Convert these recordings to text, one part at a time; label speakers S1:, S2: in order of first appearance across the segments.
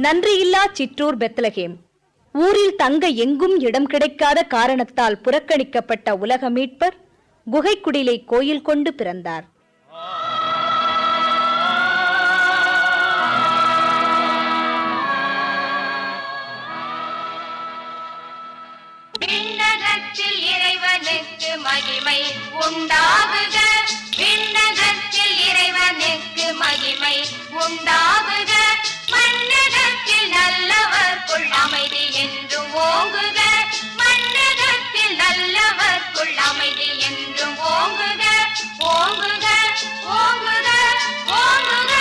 S1: நன்றியில்லா சிற்றூர் Bethlehem. ஊரில் தங்க எங்கும் இடம் கிடைக்காத காரணத்தால் புறக்கணிக்கப்பட்ட உலக மீட்பர் குகைக்குடிலை கோயில் கொண்டு பிறந்தார்.
S2: இறைவனுக்கு மகிமை உண்டாகுக, விண்ணகத்தில் இறைவனுக்கு மகிமை உண்டாகுக, மண்ணகத்தில் நல்லவர்க்குள் அமைதி என்றும் ஓங்குக, மண்ணகத்தில் நல்லவர்க்குள் அமைதி என்றும் ஓங்குக, ஓங்குக, ஓங்குக, ஓங்குக.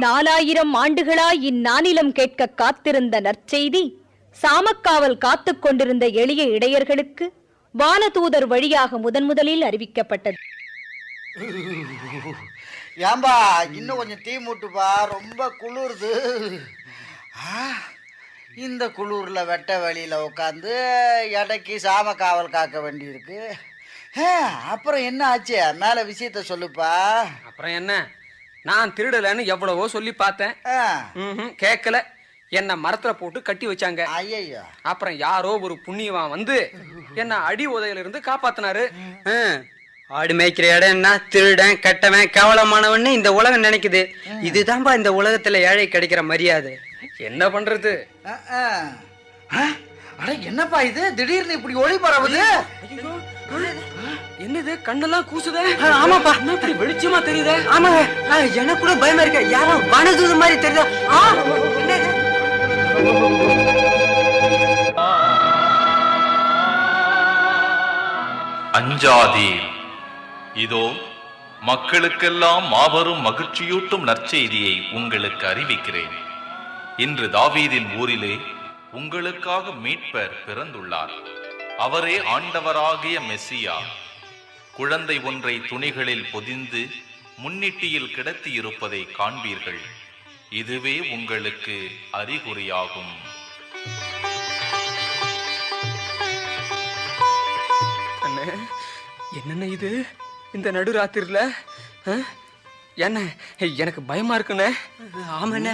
S1: 4000 ஆண்டுகளாய் இந்நானிலம் கேட்க காத்திருந்த நற்செய்தி சாமக்காவல் காத்துக் கொண்டிருந்த எளிய இடையர்களுக்கு வானதூதர் வழியாக முதலில் அறிவிக்கப்பட்டது.
S3: ஏம்பா இன்னும் கொஞ்சம் தீ மூட்டுப்பா, ரொம்ப குளிருது. இந்த குளிர்ல வெட்ட வெளியில உட்காந்து எடைக்கு சாமக்காவல் காக்க வேண்டியிருக்கு. அப்புறம் என்ன ஆச்சு, மேல விஷயத்த சொல்லுப்பா.
S4: அப்புறம் என்ன, நான் திருடலன்னு எவ்வளவோ சொல்லி பார்த்தேன், கேட்கல. என்ன மரத்துல போட்டு கட்டி வச்சாங்க.
S3: ஐயோ.
S4: அப்புறம் யாரோ ஒரு புண்ணியவான் வந்து என்ன அடி உதையில இருந்து காப்பாத்தினாரு.
S5: ஆடு மேய்க்கிற இடம் என்ன, திருடன் கெட்டவன் கேவலமானவன்னு இந்த உலகம் நினைக்குது. இதுதான்பா இந்த உலகத்துல ஏழை கிடைக்கிற மரியாதை.
S4: என்ன பண்றது?
S3: அட என்னப்பா இது, திடீர்னு இப்படி ஒளி பரவுது?
S4: என்னது, கண்ணெல்லாம் கூசுதே?
S5: ஆமாப்பா,
S4: இப்படி வெளிச்சமா தெரியுதே.
S5: ஆமாங்க, எனக்கு கூட பயமா இருக்க. யாரோ வானதூதர் மாதிரி தெரியுதா? என்னது?
S6: அஞ்சாதீர், இதோ மக்களுக்கெல்லாம் மாபெரும் மகிழ்ச்சியூட்டும் நற்செய்தியை உங்களுக்கு அறிவிக்கிறேன். இன்று தாவீதின் ஊரிலே உங்களுக்காக மீட்பர் பிறந்துள்ளார். அவரே ஆண்டவராகிய மெசியா. குழந்தை ஒன்றை துணிகளில் பொதிந்து முன்னிட்டியில் கிடத்தி இருப்பதை காண்பீர்கள். இதுவே உங்களுக்கு அறிகுறியாகும்.
S4: என்னென்ன இது இந்த நடுராத்திரில? என்ன, எனக்கு பயமா இருக்குண்ணே.
S5: ஆமாண்ணே.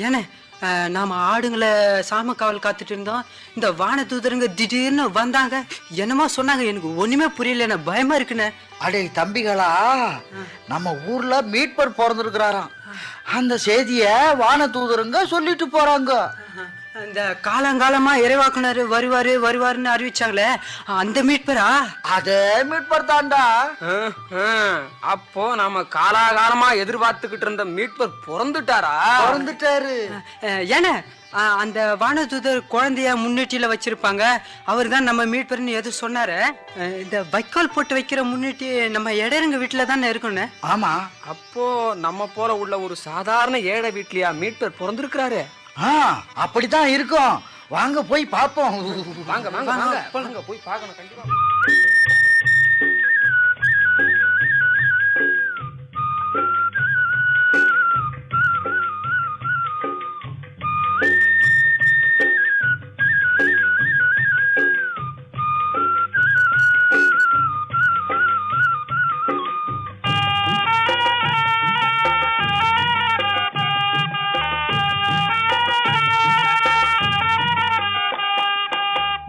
S5: ஏண்ணே, நாம ஆடுங்களை சாமக்காவல் காத்துட்டு இருந்தோம். இந்த வானதூதருங்க திடீர்னு வந்தாங்க, என்னமோ சொன்னாங்க. எனக்கு ஒண்ணுமே புரியல, பயமா இருக்குண்ணே.
S3: அடே தம்பிகளா, நம்ம ஊர்ல மீட்பர் பிறந்திருக்கிறாராம். அந்த செய்திய வானதூதருங்க சொல்லிட்டு போறாங்க.
S5: இந்த காலங்காலமா இறைவாக்குனர் வருவாருன்னு அறிவிச்சாங்களே, அந்த மீட்பரா? அதே
S3: மீட்பர் தாண்டா.
S4: அப்போ நாம காலாகாலமா எதிர்பார்த்துக்கிட்டு இருந்த மீட்பர் பிறந்துட்டாரு.
S5: ஏன்னா அந்த வானதூதர் குழந்தைய முன்னிட்டியில வச்சிருப்பாங்க. அவர் தான் நம்ம மீட்பர்னு எது சொன்னாரு. இந்த வைக்கோல் போட்டு வைக்கிற முன்னிட்டி நம்ம இடையருங்க வீட்டுல தானே இருக்குன்னு.
S3: ஆமா.
S4: அப்போ நம்ம போல உள்ள ஒரு சாதாரண ஏழை வீட்லயா மீட்பர் பிறந்திருக்கிறாரு?
S3: அப்படித்தான் இருக்கும். வாங்க போய் பாப்போம்.
S4: வாங்க வாங்க வாங்க போய் பார்க்கணும் கண்டிப்பா.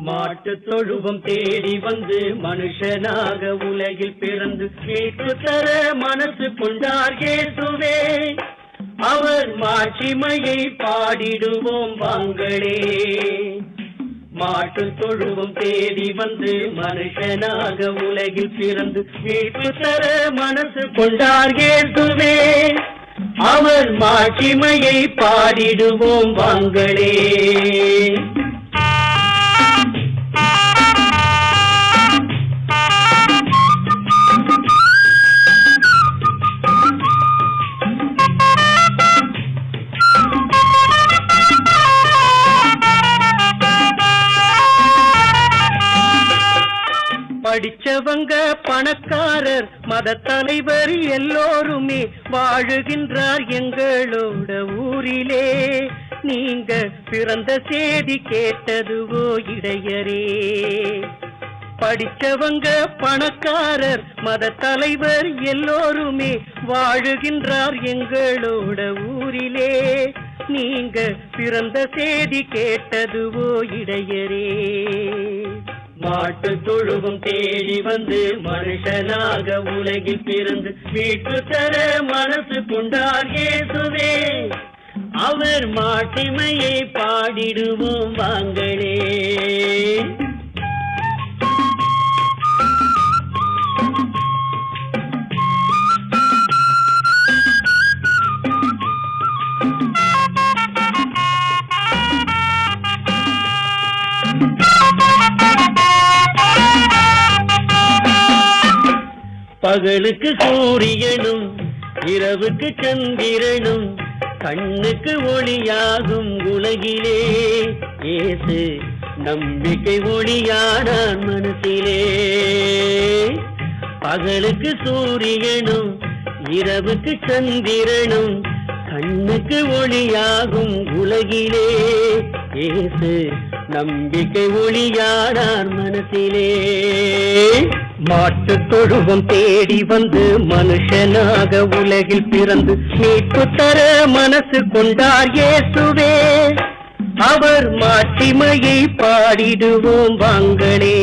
S7: மாட்டு தொழுவம் தேடி வந்து மனுஷனாக உலகில் பிறந்து மீட்பு தர மனசு கொண்டார் இயேசுவே. அவர் மாட்சிமையை பாடிடுவோம் வாங்களே. மாட்டு தொழுவம் தேடி வந்து மனுஷனாக உலகில் பிறந்து மீட்பு தர மனசு கொண்டார் இயேசுவே. அவர் மாட்சிமையை பாடிடுவோம் வாங்களே. படிச்சவங்க பணக்காரர் மத தலைவர் எல்லோருமே வாழுகின்றார் எங்களோட ஊரிலே. நீங்க பிறந்த செய்தி கேட்டதுவோ இடையரே. படிச்சவங்க பணக்காரர் மத தலைவர் எல்லோருமே வாழுகின்றார் எங்களோட ஊரிலே. நீங்க பிறந்த செய்தி கேட்டதுவோ இடையரே. மாட்டு தொழுவம் தேடி வந்து மனுஷனாக உலகில் பிறந்து மீட்பு தர மனசு கொண்டார் இயேசுவே. அவர் மாட்சிமையை பாடிடுவோம் வாங்களே. பகலுக்கு சூரியனும் இரவுக்கு சந்திரனும் கண்ணுக்கு ஒளியாகும் உலகிலே இயேசு நம்பிக்கை ஒளியானான் மனசிலே. பகலுக்கு சூரியனும் இரவுக்கு சந்திரனும் கண்ணுக்கு ஒளியாகும் உலகிலே இயேசு நம்பிக்கை ஒளியானார் மனசிலே. மாட்டுத் தொழுவம் தேடி வந்து மனுஷனாக உலகில் பிறந்து மீட்பு தர மனசு கொண்டார் இயேசுவே. அவர் மாட்சிமையை பாடிடுவோம் வாங்களே.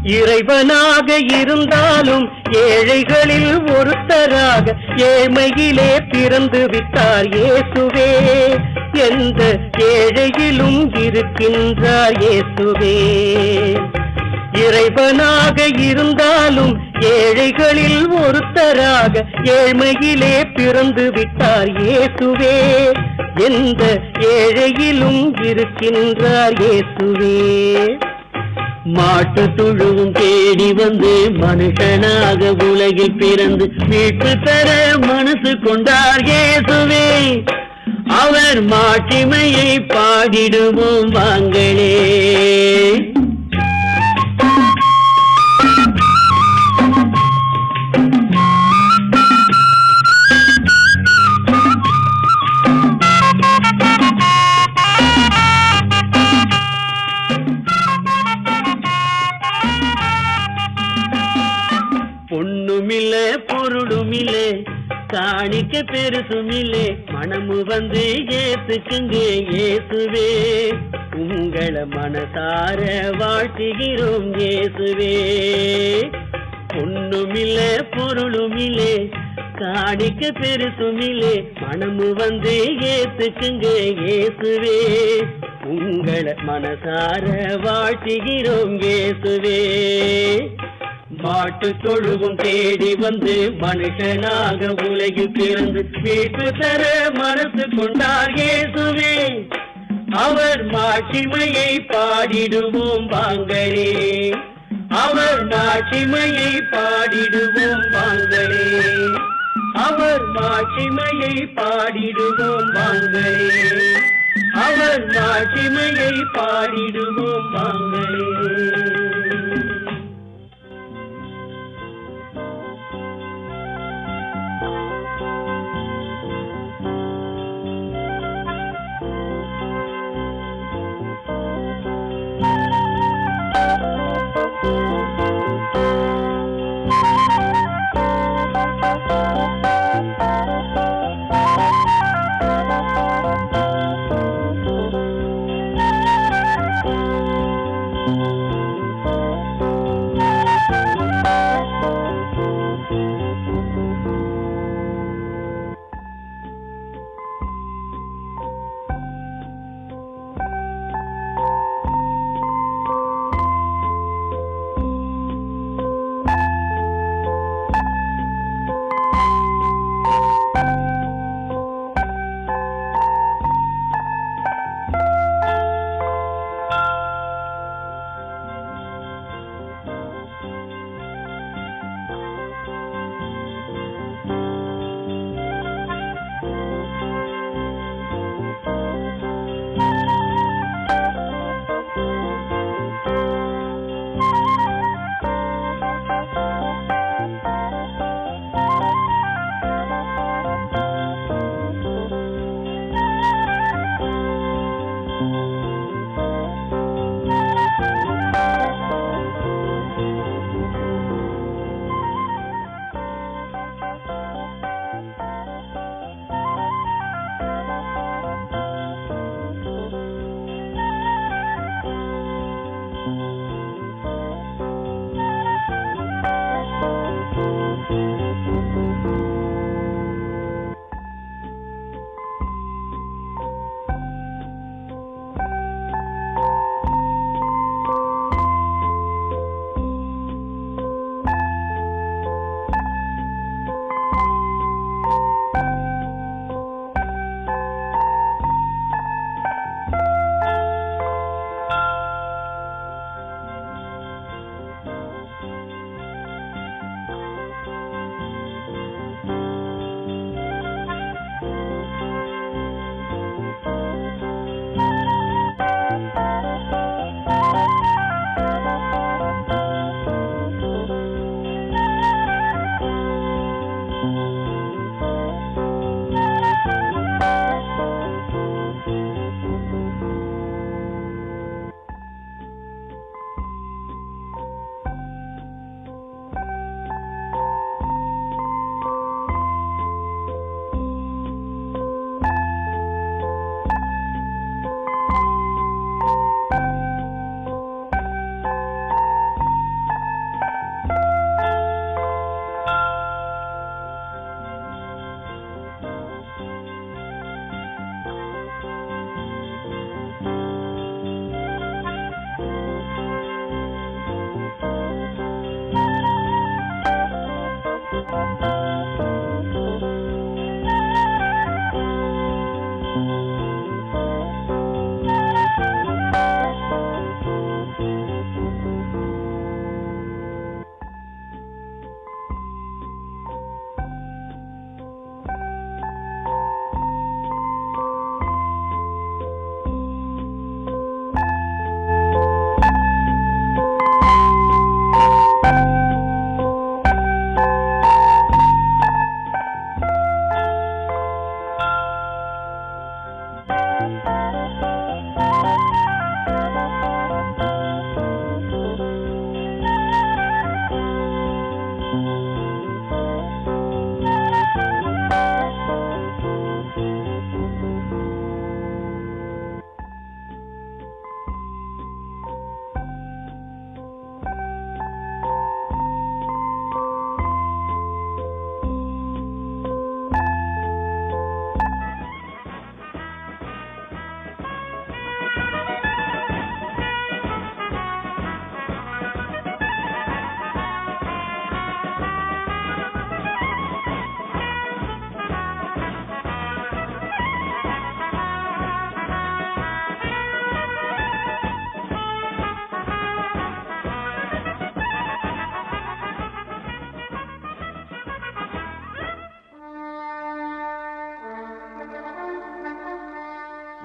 S7: இறைவனாக இருந்தாலும் ஏழைகளில் ஒருத்தராக ஏழ்மையிலே பிறந்து விட்டார் இயேசுவே. எந்த ஏழையிலும் இருக்கின்றார் இயேசுவே. இறைவனாக இருந்தாலும் ஏழைகளில் ஒருத்தராக ஏழ்மையிலே பிறந்து விட்டார் இயேசுவே. எந்த ஏழையிலும் இருக்கின்றார் இயேசுவே. மாட்டு துழுவும் தேடி வந்து மனுஷனாக உலகில் பிறந்து மீட்பு தர மனசு கொண்டார் இயேசுவே. அவர் மாட்சிமையை பாடிடுவோம் வாங்களே. பொண்ணுமில்ல பொருளுமில்லே காணிக்க பெருசுமில்லே மனமு வந்து ஏத்துக்குங்க இயேசுவே. உங்களை மனசார வாழ்த்துகிறோம் இயேசுவே. பொண்ணுமில்ல பொருளுமில்லே காணிக்க பெருசுமில்லே மனமு வந்து ஏத்துக்குங்க இயேசுவே. உங்களை மனசார வாழ்த்துகிறோம் இயேசுவே. மாட்டு தொழுவும் தேடி வந்து மனுஷனாக உலகில் பிறந்து மீட்பு தர மனசு கொண்டார் இயேசுவே. அவர் மாட்சிமையை பாடிடுவோம் வாங்களே. அவர் மாட்சிமையை பாடிடுவோம் வாங்களே. அவர் மாட்சிமையை பாடிடுவோம் வாங்களே. அவர் மாட்சிமையை பாடிடுவோம் வாங்களே.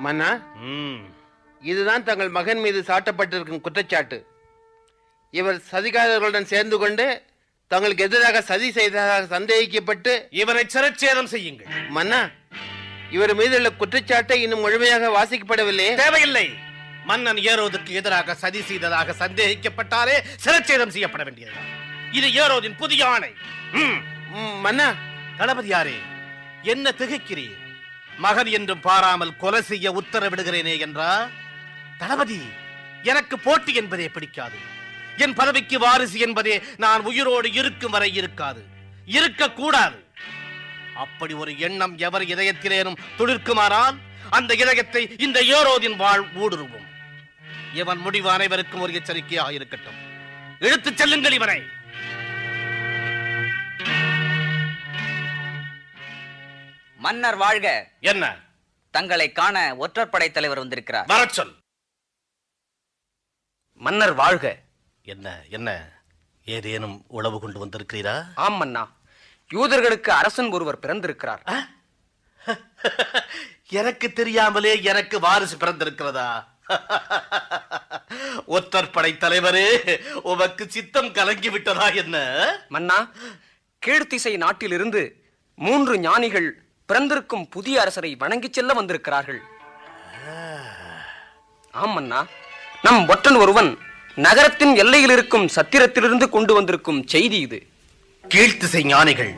S8: மன்னா, இதுதான் தங்கள் மகன் மீது சாட்டப்பட்டிருக்கும் குற்றச்சாட்டு. இவர் சதிகாரர்களுடன் சேர்ந்து கொண்டு தங்களுக்கு எதிராக சதி செய்ததாக சந்தேகிக்கப்பட்டு
S9: இவரை சிரச்சேதம் செய்யுங்கள்.
S8: மன்னா, இவர் மீதுள்ள குற்றச்சாட்டை இன்னும் முழுமையாக வாசிக்கப்படவில்லை.
S9: தேவையில்லை. மன்னன் ஏரோதுக்கு எதிராக சதி செய்ததாக சந்தேகிக்கப்பட்டாலே சிரச்சேதம் செய்யப்பட வேண்டியது. இது ஏரோதின் புதிய ஆணை.
S8: மன்னா,
S9: தளபதியாரே, என்ன திகைக்கிறீர்? மகன் என்றும் பாராமல் கொலை செய்ய உத்தரவிடுகிறேனே என்றா? தளபதி, எனக்கு போட்டி என்பதே பிடிக்காது. என் பதவிக்கு வாரிசு என்பதே நான் உயிரோடு இருக்கும் வரை இருக்காது, இருக்கக்கூடாது. அப்படி ஒரு எண்ணம் எவர் இதயத்திலேனும் துளிர்க்குமானால் அந்த இதயத்தை இந்த ஏரோதின் வாழ் ஊடுருவும். இவன் முடிவு அனைவருக்கும் ஒரு எச்சரிக்கையாக இருக்கட்டும். இழுத்துச் செல்லுங்கள் இவனை.
S10: மன்னர் வாழ்க.
S9: என்ன?
S10: தங்களை காண ஒற்றற்படை தலைவர் வந்திருக்கிறார்.
S9: வரச் சொல்.
S4: மன்னர் வாழ்க.
S9: என்ன என்ன ஏதேனும் உளவு கொண்டு வந்திருக்கிறீரா?
S4: ஆம் மன்னா, யூதர்களுக்கு அரசன் ஒருவர் பிறந்திருக்கிறார்.
S9: எனக்கு தெரியாமலே எனக்கு வாரிசு பிறந்திருக்கிறதா? ஒற்றற்படை தலைவரே, உமக்கு சித்தம் கலங்கி விட்டதா என்ன?
S4: மன்னா, கீழ்த்திசை நாட்டிலிருந்து 3 ஞானிகள் பிறந்திருக்கும் புதிய அரசரை வணங்கிச் செல்ல வந்திருக்கிறார்கள். ஆம் மன்னா, நம் ஒற்றன் ஒருவன் நகரத்தின் எல்லையில் இருக்கும் சத்திரத்திலிருந்து கொண்டு வந்திருக்கும் செய்தி இது.
S9: கீழ்த்திசை ஞானிகள்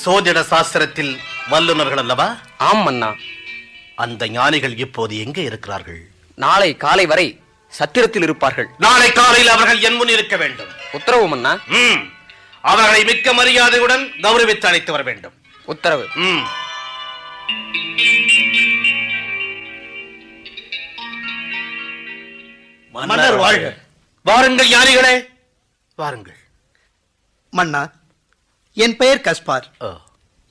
S9: சோதிட சாஸ்திரத்தில் வல்லுநர்கள் அல்லவா?
S4: ஆம் மன்னா.
S9: அந்த ஞானிகள் இப்போது எங்கே இருக்கிறார்கள்?
S4: நாளை காலை வரை சத்திரத்தில் இருப்பார்கள்.
S9: நாளை காலையில் அவர்கள் என் முன் இருக்க வேண்டும்.
S4: உத்தரவு மன்னா.
S9: அவர்களை மிக்க மரியாதையுடன் கௌரவித்து அழைத்து வர வேண்டும்.
S4: உத்தரவு.
S9: மன்னர் வாழ்க. வாருங்கள் ஞானிகளே, வாருங்கள்.
S11: மன்னா, என் பெயர் கஸ்பார்.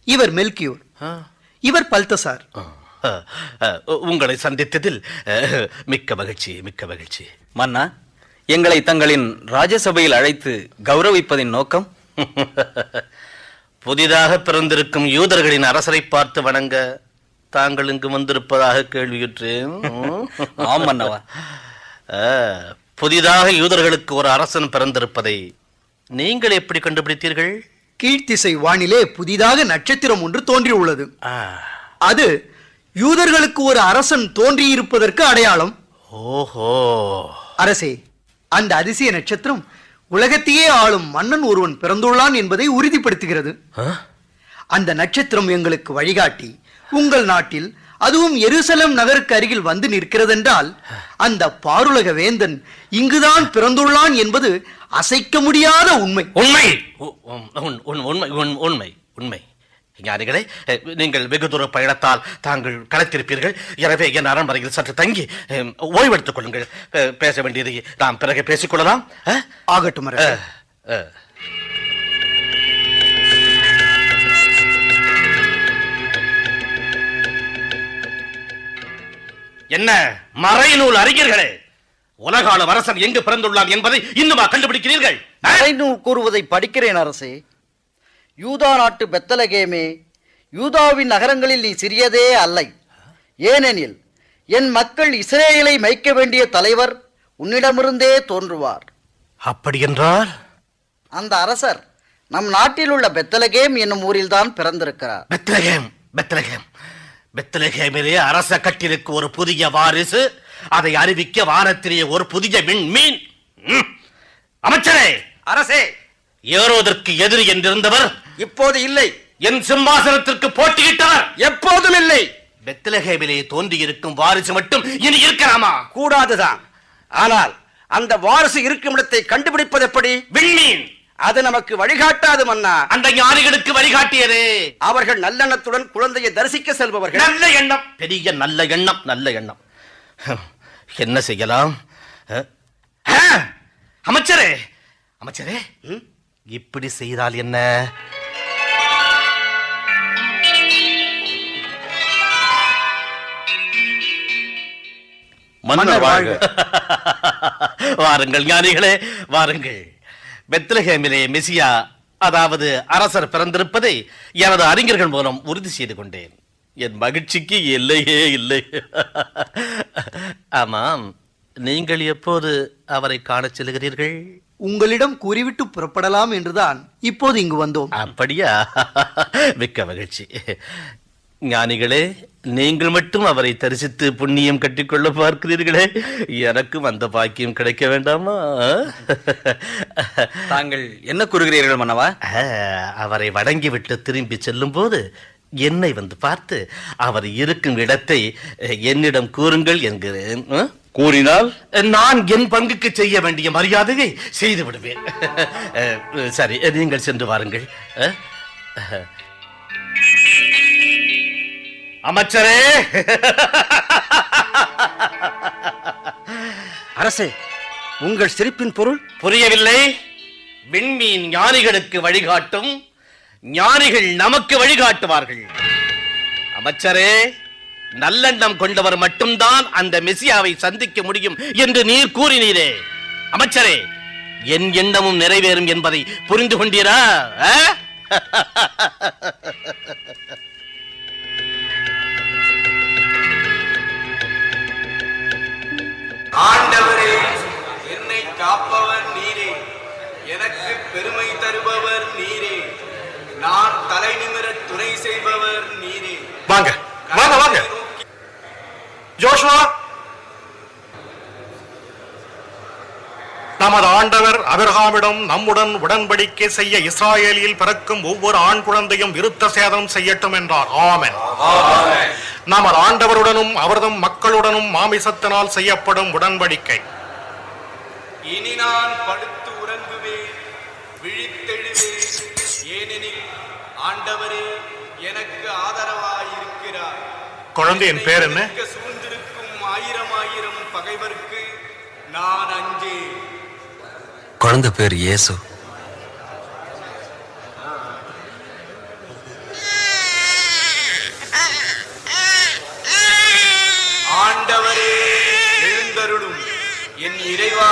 S11: இவர் மெல்கியூர். இவர் பல்தசார்.
S9: உங்களை சந்தித்ததில் மிக்க மகிழ்ச்சி, மிக்க மகிழ்ச்சி.
S12: மன்னா, எங்களை தங்களின் ராஜசபையில் அழைத்து கௌரவிப்பதின் நோக்கம்?
S9: புதிதாக பிறந்திருக்கும் யூதர்களின் அரசரை பார்த்து வணங்க தாங்கள் இங்கு வந்திருப்பதாக கேள்வியுற்றேன்.
S12: ஆம் மன்னவா.
S9: புதிதாக யூதர்களுக்கு ஒரு அரசன் பிறந்திருப்பதை நீங்கள் எப்படி கண்டுபிடித்தீர்கள்?
S11: கீழ்த்திசை வானிலே புதிதாக நட்சத்திரம் ஒன்று தோன்றியுள்ளது. அது யூதர்களுக்கு ஒரு அரசன் தோன்றியிருப்பதற்கு அடையாளம்.
S9: ஓஹோ.
S11: அரசே, அந்த அதிசய நட்சத்திரம் உலகத்தையே ஆளும் மன்னன் ஒருவன் பிறந்துள்ளான் என்பதை உறுதிப்படுத்துகிறது. அந்த நட்சத்திரம் எங்களுக்கு வழிகாட்டி உங்கள் நாட்டில், அதுவும் எருசலேம் நகருக்கு அருகில் வந்து நிற்கிறதென்றால் அந்த பாருலக வேந்தன் இங்குதான் பிறந்துள்ளான் என்பது அசைக்க முடியாத உண்மை.
S9: உண்மை உண்மை உண்மை உண்மை. ஞானிகளே, நீங்கள் வெகு தூர பயணத்தால் தாங்கள் களைத்திருப்பீர்கள். எனவே என் அரண்மனையில் சற்று தங்கி ஓய்வெடுத்துக் கொள்ளுங்கள். பேச வேண்டியதை நாம் பிறகு பேசிக்கொள்ளலாம்.
S11: ஆகட்டும்.
S9: என்ன மறைநூல் அறிஞர்களே, உலகாள அரசன் எங்கு பிறந்துள்ளான் என்பதை இன்னுமா கண்டுபிடிக்கிறீர்கள்?
S3: மறைநூல் கூறுவதை படிக்கிறேன் அரசே. யூதா நாட்டு பெத்தலகேமே, யூதாவின் நகரங்களில் நீ சிறியதே அல்லை. ஏனெனில் என் மக்கள் இஸ்ரேலை மேய்க்க வேண்டிய தலைவர் உன்னிடமிருந்தே தோன்றுவார்.
S9: அப்படி என்றால்
S3: அந்த அரசர் நம் நாட்டில் உள்ள பெத்தலகேம் என்னும் ஊரில்தான் பிறந்திருக்கிறார்.
S9: பெத்லகேம், பெத்லகேம், பெத்லகேமிலே அரச கட்டிலுக்கு ஒரு புதிய வாரிசு, அதை அறிவிக்க வானத்திலேயே ஒரு புதிய விண்மீன். அமைச்சரே,
S10: அரசே,
S9: ஏரோதற்கு எதிரி என்றிருந்தவர்
S10: இப்போது இல்லை.
S9: என் சிம்மாசனத்திற்கு போட்டியிட்டவர்
S10: எப்போதும் இல்லை.
S9: பெத்லகேமிலே தோன்றியிருக்கும் வாரிசு மட்டும் இனி இருக்கலாமா?
S10: கூடாதுதான். ஆனால் அந்த வாரிசு இருக்கும் இடத்தை கண்டுபிடிப்பது எப்படி?
S9: விண்மீன்.
S10: அது நமக்கு வழிகாட்டாது மன்னா.
S9: அந்த ஞானிகளுக்கு வழிகாட்டியது.
S10: அவர்கள் நல்லெண்ணத்துடன் குழந்தையை தரிசிக்க செல்பவர்கள்.
S9: நல்ல எண்ணம், பெரிய நல்ல எண்ணம், நல்ல எண்ணம். என்ன செய்யலாம்? அமைச்சரே, அமைச்சரே, இப்படி செய்தால் என்ன?
S12: மன்னர் வாழ்க.
S9: வாருங்கள் ஞானிகளே, வாருங்கள். பெத்லகேமிலே மெசியா, அதாவது அரசர் பிறந்திருப்பதை எனது அறிஞர்கள் மூலம் உறுதி செய்து கொண்டேன். என் மகிழ்ச்சிக்கு எல்லையே இல்லை. ஆமாம், நீங்கள் எப்போது அவரை காணச் செல்கிறீர்கள்?
S11: உங்களிடம் கூறிவிட்டு புறப்படலாம் என்றுதான் இப்போது இங்கு வந்தோம்.
S9: அப்படியா? மிக்க மகிழ்ச்சி. ஞானிகளே, நீங்கள் மட்டும் அவரை தரிசித்து புண்ணியம் கட்டிக்கொள்ள பார்க்கிறீர்களே, எனக்கும் அந்த பாக்கியம் கிடைக்க வேண்டாமா?
S12: தாங்கள் என்ன கூறுகிறீர்கள் மன்னவா?
S9: அவரை வணங்கிவிட்டு திரும்பி செல்லும் போது என்னை வந்து பார்த்து அவர் இருக்கும் இடத்தை என்னிடம் கூறுங்கள் என்கிறேன்.
S6: கூறினால்
S9: நான் என் பங்குக்கு செய்ய வேண்டிய மரியாதையை செய்து விடுவேன். சரி, நீங்கள் சென்று வாருங்கள். அமைச்சரே!
S10: அரசே, உங்கள் சிரிப்பின் பொருள்
S9: புரியவில்லை. விண்மீன் ஞானிகளுக்கு வழிகாட்டும், ஞானிகள் நமக்கு வழிகாட்டுவார்கள். அமைச்சரே, நல்லெண்ணம் கொண்டவர் மட்டும்தான் அந்த மெசியாவை சந்திக்க முடியும் என்று நீர் கூறினீரே. அமைச்சரே, என் எண்ணமும் நிறைவேறும் என்பதை புரிந்து கொண்டீரா?
S13: ஆண்டவரே, என்னை காப்பவர் நீரே, எனக்கு பெருமை தருபவர் நீரே, நான் தலை நிமிர துணை செய்பவர் நீரே.
S6: வாங்க வாங்க வாங்க. ஜோஷுவா, நமது ஆண்டவர் ஆபிரகாமிடம் நம்முடன் உடன்படிக்கை செய்ய இஸ்ராயேலில் பிறக்கும் ஒவ்வொரு ஆண் குழந்தையும் விருத்த சேதனம் செய்யட்டும் என்றார். ஆமென். நமது ஆண்டவருடனும் அவரதும் மக்களுடனும் மாமிசத்தினால் செய்யப்படும் உடன்படிக்கை.
S13: இனி நான் படுத்து உறங்குவேன், விழித்தெழுவேன், ஏனெனில் ஆண்டவரே எனக்கு ஆதரவாயிருக்கிறார்.
S6: குழந்தையின் பேர் என்ன?
S13: சூழ்ந்திருக்கும் ஆயிரம் பகைவருக்கு நான் அஞ்சேன்.
S12: குழந்தை பேர் இயேசு.
S13: ஆண்டவரே எழுந்தருளும், என் இறைவா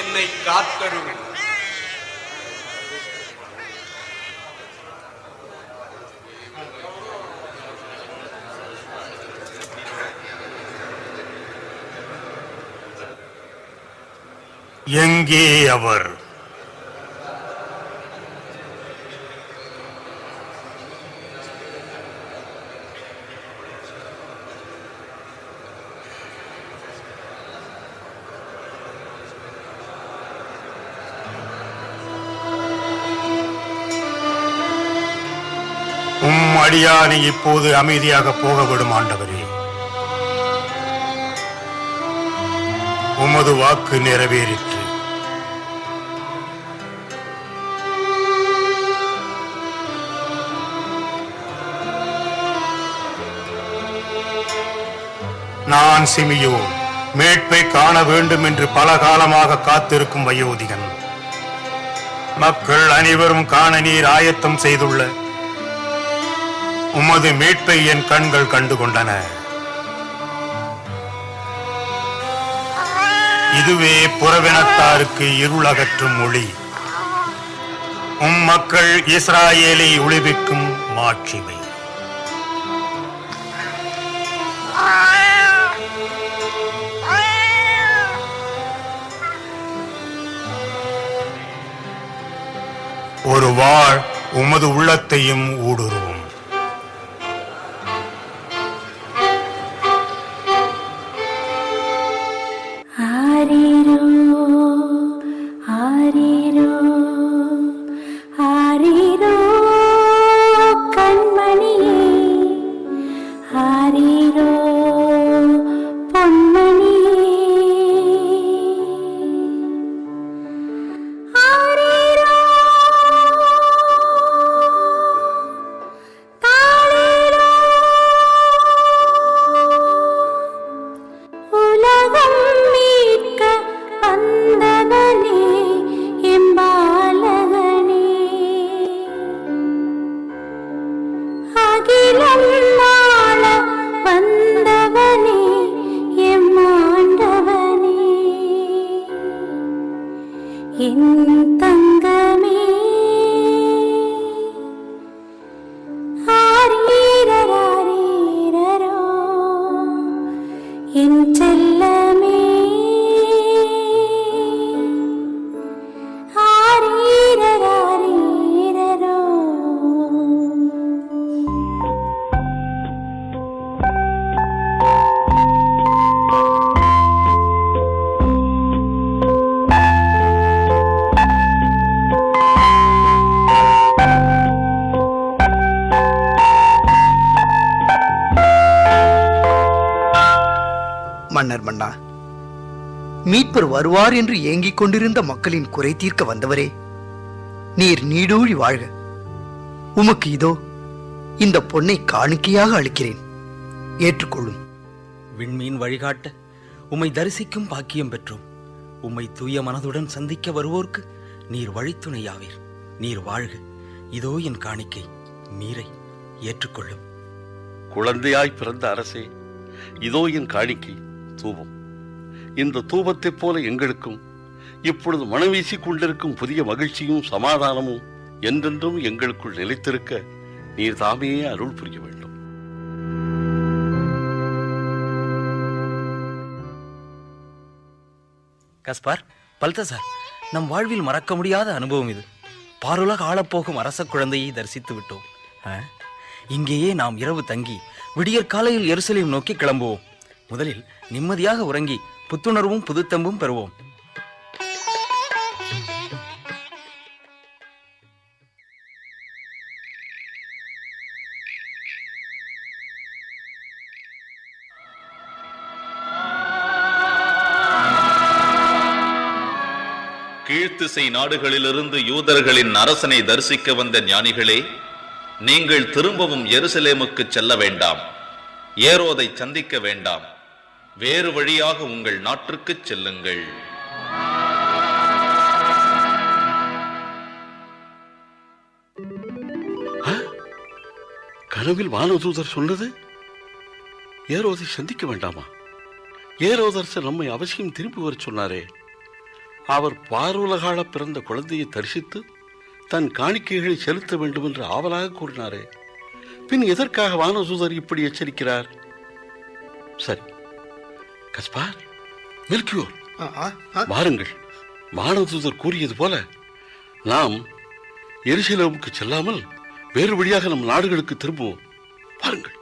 S13: என்னை காத்தருளும்.
S6: எங்கே அவர்? அடியானை இப்போது அமைதியாக போக விடும் ஆண்டவரே. உமது வாக்கு நிறைவேறிற்று. நான் சிமியோ, மீட்பை காண வேண்டும் என்று பல காலமாக காத்திருக்கும் வயோதிகன். மக்கள் அனைவரும் காண நீர் ஆயத்தம் செய்துள்ள உமது மீட்பை என் கண்கள் கண்டுகொண்டன. இதுவே புறவினத்தாருக்கு இருள் அகற்றும் ஒளி, மக்கள் இஸ்ராயேலை ஒளிவிக்கும் மாட்சிமை. ஒரு வாழ் உமது உள்ளத்தையும் ஊடுருவும்.
S11: மன்னர் மன்னா, மீட்பர் வருவார் என்று ஏங்கிக் கொண்டிருந்த மக்களின் குறை தீர்க்க வந்தவரே, நீர் நீடூழி வாழ்க. உமக்கு இதோ இந்த பொன்னை காணிக்கையாக அளிக்கிறேன், ஏற்றுக்கொள்ளும்.
S12: விண்மீன் வழிகாட்ட உம்மை தரிசிக்கும் பாக்கியம் பெற்றோம். உம்மை தூய மனதுடன் சந்திக்க வருவோர்க்கு நீர் வழித்துணையாவீர். நீர் வாழ்க. இதோ என் காணிக்கை, நீரை ஏற்றுக்கொள்ளும்.
S14: குழந்தையாய் பிறந்த அரசே, இதோ என் காணிக்கை, தூபம். இந்த தூபத்தைப் போல எங்களுக்கும் இப்பொழுது மனம் வீசிக் கொண்டிருக்கும் புதிய மகிழ்ச்சியும் சமாதானமும் என்றென்றும் எங்களுக்குள் நிலைத்திருக்க நீர் தாமே அருள் புரிய வேண்டும்.
S12: கஸ்பார், பல்தசார், நம் வாழ்வில் மறக்க முடியாத அனுபவம் இது. பாருலக ஆளப்போகும் அரச குழந்தையை தரிசித்து விட்டோம். இங்கேயே நாம் இரவு தங்கி விடியற் காலையில் எருசலேம் நோக்கி கிளம்புவோம். முதலில் நிம்மதியாக உறங்கி புத்துணர்வும் புதுத்தம்பும் பெறுவோம்.
S15: கீழ்த்திசை நாடுகளிலிருந்து யூதர்களின் அரசனை தரிசிக்க வந்த ஞானிகளே, நீங்கள் திரும்பவும் எருசலேமுக்கு செல்ல வேண்டாம். ஏரோதை சந்திக்க வேண்டாம். வேறு வழியாக உங்கள் நாட்டிற்கு செல்லுங்கள்.
S14: கனவில் வானதூதர் சொன்னது ஏரோதை சந்திக்க வேண்டாமா? ஏரோதரசர் நம்மை அவசியம் திரும்பி வர சொன்னாரே. அவர் பார்வுலகால பிறந்த குழந்தையை தரிசித்து தன் காணிக்கைகளை செலுத்த வேண்டும் என்று ஆவலாக கூறினாரே. பின் எதற்காக வானதூதர் இப்படி எச்சரிக்கிறார்? சரி கஸ்பார், மெல்கியோர், வாருங்கள். வானதூதர் கூறியது போல நாம் எருசலேமுக்கு செல்லாமல் வேறு வழியாக நம் நாடுகளுக்கு திரும்புவோம். பாருங்கள்.